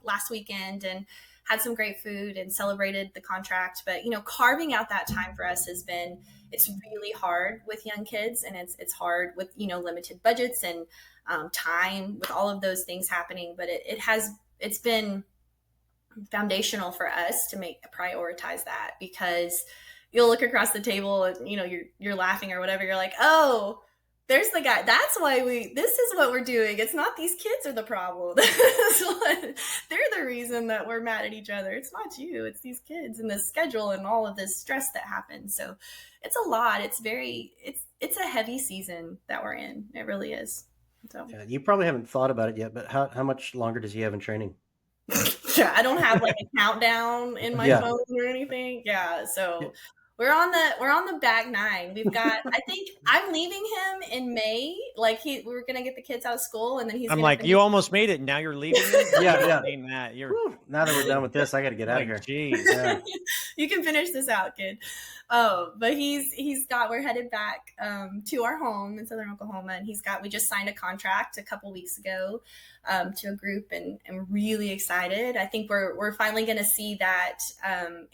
last weekend and had some great food and celebrated the contract. But, carving out that time for us it's really hard with young kids, and it's hard with, limited budgets and time with all of those things happening. But it's been foundational for us to prioritize that, because you'll look across the table and, you're laughing or whatever. You're like, oh, there's the guy. That's why this is what we're doing. It's not these kids are the problem. They're the reason that we're mad at each other. It's not you. It's these kids and the schedule and all of this stress that happens. So it's a lot. It's a heavy season that we're in. It really is. So yeah, you probably haven't thought about it yet, but how much longer does he have in training? Yeah, I don't have like a countdown in my phone or anything. Yeah. So we're on the back nine. We've got, I think I'm leaving him in May. Like we're gonna get the kids out of school, and then he's I'm gonna like, finish. you almost made it. And now you're leaving him. Yeah. Saying that you're Whew, now that we're done with this, I got to get out of like, here. geez. Yeah. You can finish this out, kid. Oh, but we're headed back to our home in Southern Oklahoma, and we just signed a contract a couple weeks ago to a group, and I'm really excited. I think we're finally going to see that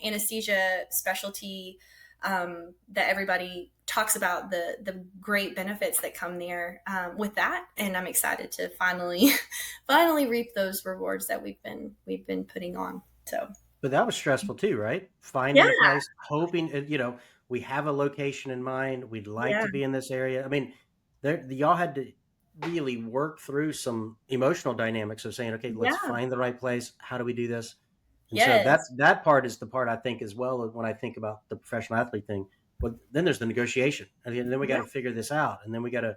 anesthesia specialty that everybody talks about, the great benefits that come there with that, and I'm excited to finally reap those rewards that we've been putting on. So. But that was stressful too, right? Finding Yeah. a place, hoping, we have a location in mind. We'd like to be in this area. I mean, y'all had to really work through some emotional dynamics of saying, okay, let's find the right place. How do we do this? And so that part is the part I think as well when I think about the professional athlete thing. But then there's the negotiation, and then we got to figure this out, and then we got to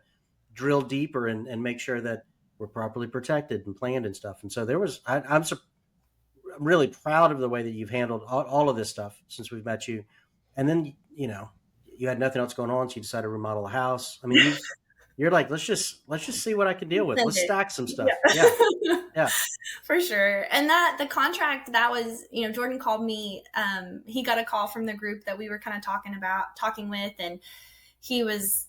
drill deeper and make sure that we're properly protected and planned and stuff. And so I'm really proud of the way that you've handled all of this stuff since we've met you. And then, you had nothing else going on, so you decided to remodel a house. I mean, you're like, let's just see what I can deal with. Let's stack some stuff. Yeah. For sure. And the contract that was, Jordan called me, he got a call from the group that we were kind of talking with, and he was,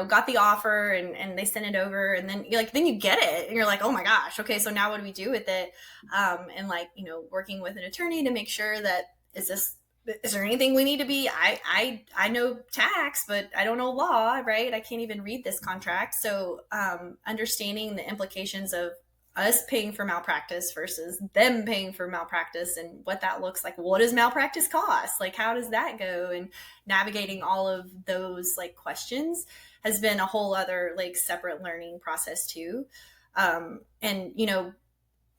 got the offer and they sent it over, and then then you get it and you're like, oh my gosh, okay, so now what do we do with it? And working with an attorney to make sure that is there anything we need to be, I know tax, but I don't know law, right? I can't even read this contract. So understanding the implications of us paying for malpractice versus them paying for malpractice, and what that looks like. What does malpractice cost? Like, how does that go? And navigating all of those questions has been a whole other separate learning process too. And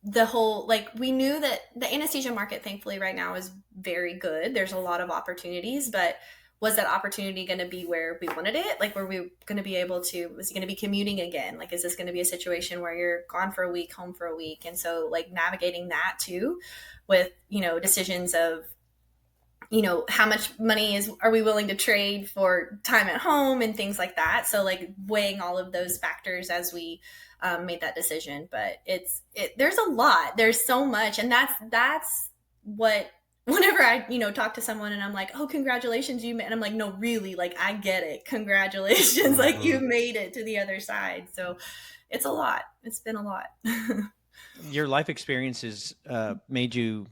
the whole, we knew that the anesthesia market, thankfully right now, is very good. There's a lot of opportunities, but was that opportunity going to be where we wanted it? Were we going to be able to, was it going to be commuting again? Is this going to be a situation where you're gone for a week, home for a week? And so navigating that too with, decisions of, how much money are we willing to trade for time at home and things like that. So weighing all of those factors as we made that decision. But there's a lot, there's so much. And that's what, whenever I, talk to someone and I'm like, oh, congratulations, you made, and I'm like, no, really, I get it. Congratulations. You made it to the other side. So it's a lot. It's been a lot. Your life experiences made you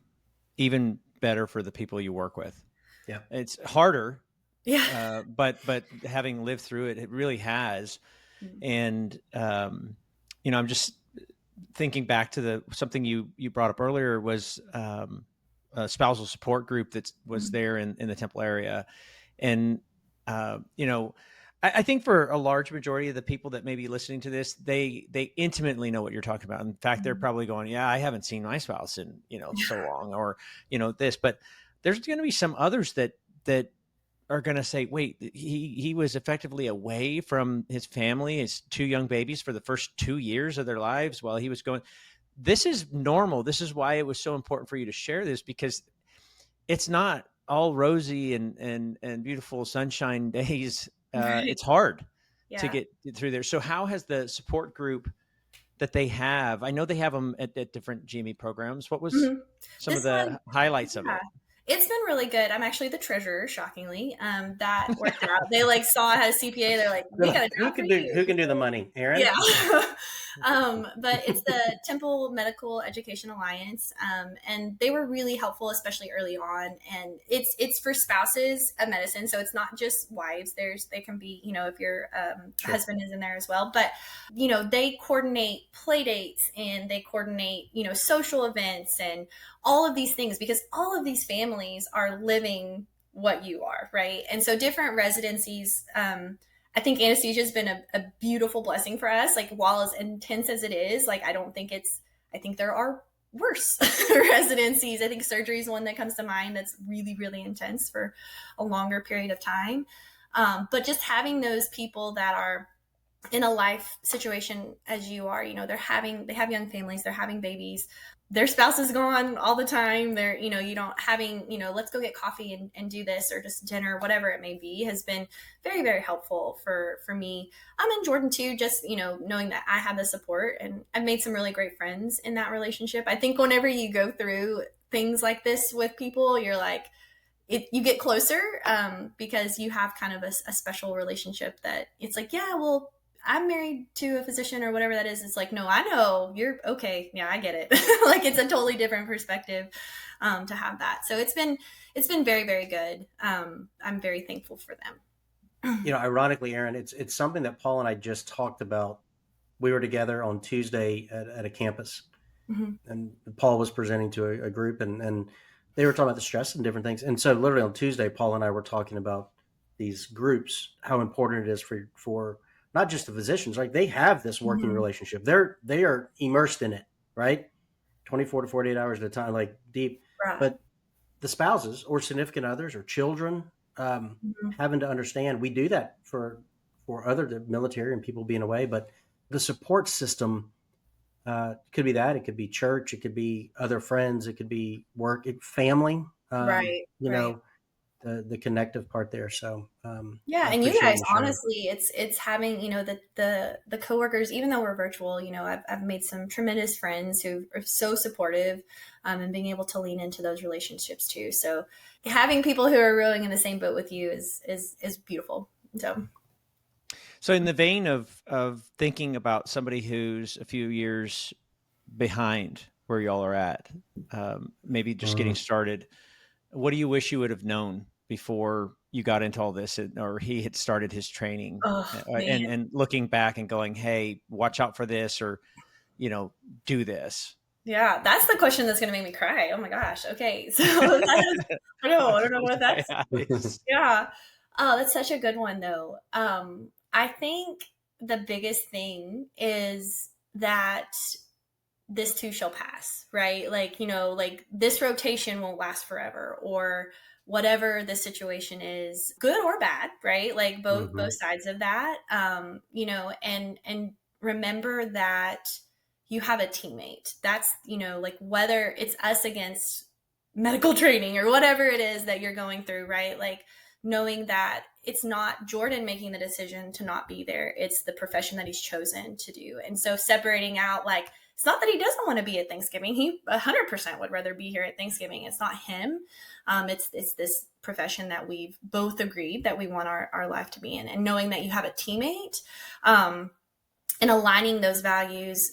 even better for the people you work with. Yeah. It's harder. Yeah. But having lived through it, it really has. And, I'm just thinking back to something you brought up earlier was, a spousal support group that was there in the Temple area. And, I think for a large majority of the people that may be listening to this, they intimately know what you're talking about. In fact, they're probably going, yeah, I haven't seen my spouse in, so long, or, this, but there's going to be some others that are going to say, wait, he was effectively away from his family, his two young babies, for the first 2 years of their lives while he was going. This is normal. This is why it was so important for you to share this, because it's not all rosy and beautiful sunshine days. It's hard to get through there. So how has the support group that they have, I know they have them at different GME programs. What was some of the highlights of it? It's been really good. I'm actually the treasurer, shockingly. That worked out. They saw I had a CPA. They're like, we got a job for you. Who can do the money, Erin? Yeah. But it's the Temple Medical Education Alliance. And they were really helpful, especially early on. And it's for spouses of medicine. So it's not just wives. They can be, if your husband is in there as well. But, they coordinate play dates, and they coordinate, social events and all of these things, because all of these families are living what you are, right? And so different residencies, I think anesthesia has been a beautiful blessing for us. While as intense as it is, I think there are worse residencies. I think surgery is one that comes to mind that's really, really intense for a longer period of time. But just having those people that are in a life situation as you are, they have young families, they're having babies. their spouse is gone all the time. They're, you don't having, let's go get coffee and do this, or just dinner, whatever it may be, has been very, very helpful for me. I'm in Jordan too, just, knowing that I have the support, and I've made some really great friends in that relationship. I think whenever you go through things like this with people, you're like, you get closer, because you have kind of a special relationship that it's like, yeah, well, I'm married to a physician or whatever that is. It's like, no, I know you're okay. Yeah, I get it. Like, it's a totally different perspective, to have that. So it's been very, very good. I'm very thankful for them. Ironically, Erin, it's something that Paul and I just talked about. We were together on Tuesday at a campus, Mm-hmm. and Paul was presenting to a group, and they were talking about the stress and different things. And so literally on Tuesday, Paul and I were talking about these groups, how important it is for not just the physicians, like they have this working Mm-hmm. relationship. They are immersed in it, right? 24 to 48 hours at a time, like deep. Right. But the spouses or significant others or children, Mm-hmm. having to understand, we do that for other the military and people being away, but the support system, could be that. It could be church. It could be other friends. It could be work, family. Right. Right. The connective part there. So Yeah, I and you appreciate guys, you sharing. honestly, it's having, the coworkers, even though we're virtual, I've made some tremendous friends who are so supportive, and being able to lean into those relationships too. So having people who are rowing in the same boat with you is beautiful. So, in the vein of thinking about somebody who's a few years behind where y'all are at, maybe just getting Mm. started, what do you wish you would have known before you got into all this, or he had started his training, Oh man. and looking back and going, hey, watch out for this, or do this? Yeah, that's the question that's gonna make me cry. Oh my gosh. Okay. So I don't know Rolls what my that's. eyes. Yeah. Oh, that's such a good one though. I think the biggest thing is that this too shall pass, right? Like, like this rotation won't last forever, or whatever the situation is, good or bad, right? Like both Hmm. sides of that. And remember that you have a teammate. That's, like whether it's us against medical training or whatever it is that you're going through, right? Like knowing that it's not Jordan making the decision to not be there, it's the profession that he's chosen to do. And so separating out, like, it's not that he doesn't want to be at Thanksgiving. He 100% would rather be here at Thanksgiving. It's not him. It's this profession that we've both agreed that we want our life to be in. And knowing that you have a teammate, and aligning those values,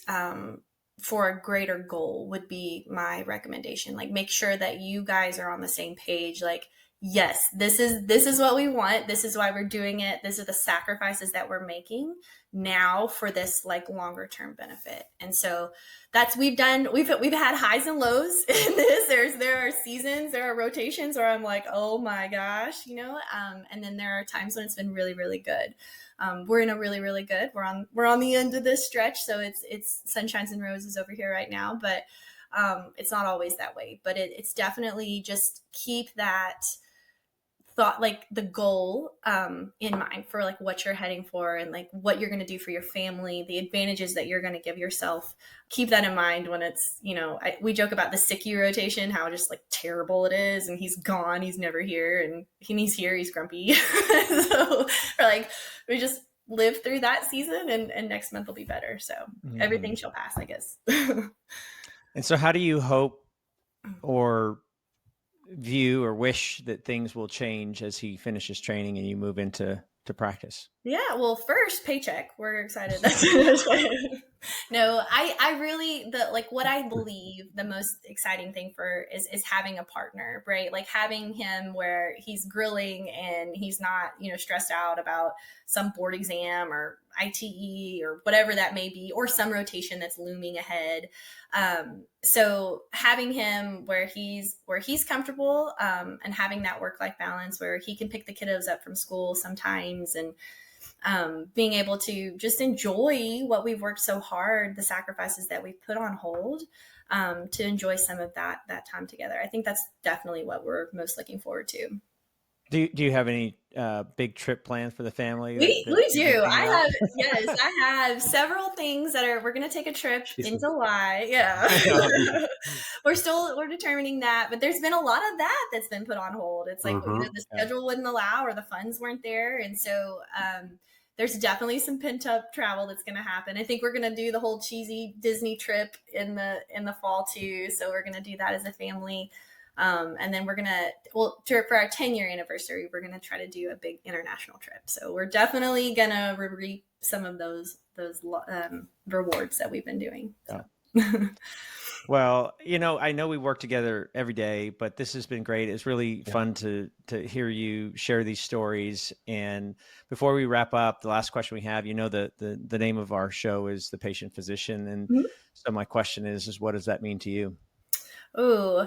for a greater goal would be my recommendation. Like, make sure that you guys are on the same page. Like, yes, this is what we want. This is why we're doing it. These are the sacrifices that we're making now for this like longer term benefit. And so that's we've had highs and lows in this. There are seasons, there are rotations where I'm like, oh my gosh, and then there are times when it's been really, really good. We're in a really, really good. We're on the end of this stretch, so it's sunshines and roses over here right now. But it's not always that way. But it's definitely just keep that thought, like the goal, in mind for like what you're heading for, and like what you're going to do for your family, the advantages that you're going to give yourself. Keep that in mind when it's, we joke about the SICU rotation, how just like terrible it is, and he's gone, he's never here, and he's here, he's grumpy. So we're like, we just live through that season, and next month will be better. So everything Mhm. shall pass, I guess. And so, how do you hope or view or wish that things will change as he finishes training and you move into practice? Yeah, well, first paycheck. We're excited. No, I really, the like what I believe the most exciting thing for is having a partner, right? Like having him where he's grilling and he's not, stressed out about some board exam or ITE or whatever that may be, or some rotation that's looming ahead. So having him where he's comfortable, and having that work life balance where he can pick the kiddos up from school sometimes, and being able to just enjoy what we've worked so hard, the sacrifices that we've put on hold, to enjoy some of that time together. I think that's definitely what we're most looking forward to. Do you have any big trip planned for the family that We you've been do. thinking about? I have several things that we're going to take a trip She's in July. Yeah. I know. We're determining that, but there's been a lot of that's been put on hold. It's like, Mm-hmm. the schedule wouldn't allow or the funds weren't there. And so, there's definitely some pent up travel that's going to happen. I think we're going to do the whole cheesy Disney trip in the fall too. So we're going to do that as a family. And then we're gonna, for our 10-year anniversary, we're gonna try to do a big international trip. So we're definitely gonna reap some of those rewards that we've been doing. So. Yeah. Well, I know we work together every day, but this has been great. It's really fun to hear you share these stories. And before we wrap up, the last question we have, the name of our show is The Patient Physician. And so my question is what does that mean to you? Ooh,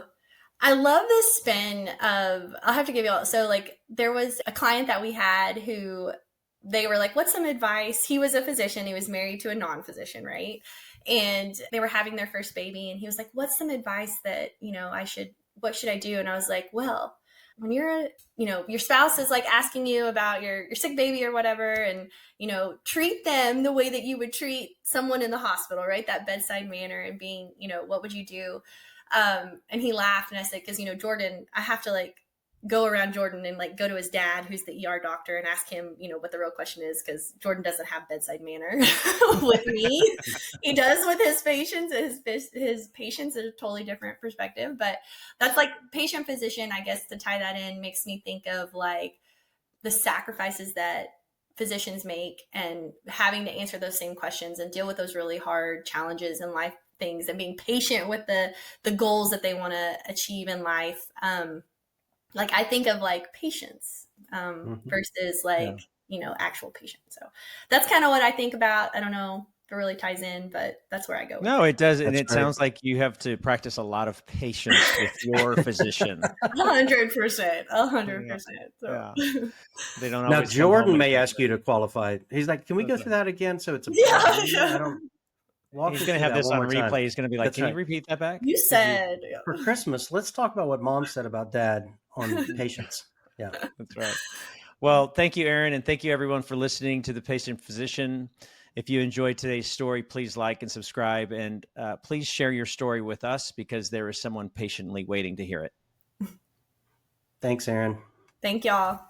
I love the spin of, I'll have to give you all. So like there was a client that we had who they were like, what's some advice? He was a physician. He was married to a non-physician, right? And they were having their first baby. And he was like, what's some advice that, what should I do? And I was like, well, when your spouse is like asking you about your sick baby or whatever, and, treat them the way that you would treat someone in the hospital, right? That bedside manner and being, what would you do? And he laughed and I said, cause Jordan, I have to like go around Jordan and like go to his dad, who's the ER doctor, and ask him, what the real question is. Cause Jordan doesn't have bedside manner with me. He does with his patients. His patients is a totally different perspective, but that's like patient physician, I guess, to tie that in makes me think of like the sacrifices that physicians make and having to answer those same questions and deal with those really hard challenges in life things and being patient with the goals that they want to achieve in life. Like I think of like patience versus like, actual patience. So that's kind of what I think about. I don't know if it really ties in, but that's where I go. No, it does. And That's it great. sounds like you have to practice a lot of patience with your physician. 100%. So. Yeah. They don't Now always Jordan may ask you to qualify. He's like, can we go through that again? So it's a I don't walk He's me going to through have that this one on more time. replay. He's going to be like, That's can you right. repeat that back? You said For Christmas, let's talk about what Mom said about Dad on patience. Yeah. That's right. Well, thank you, Erin, and thank you everyone for listening to The Patient Physician. If you enjoyed today's story, please like and subscribe, and please share your story with us because there is someone patiently waiting to hear it. Thanks, Erin. Thank y'all.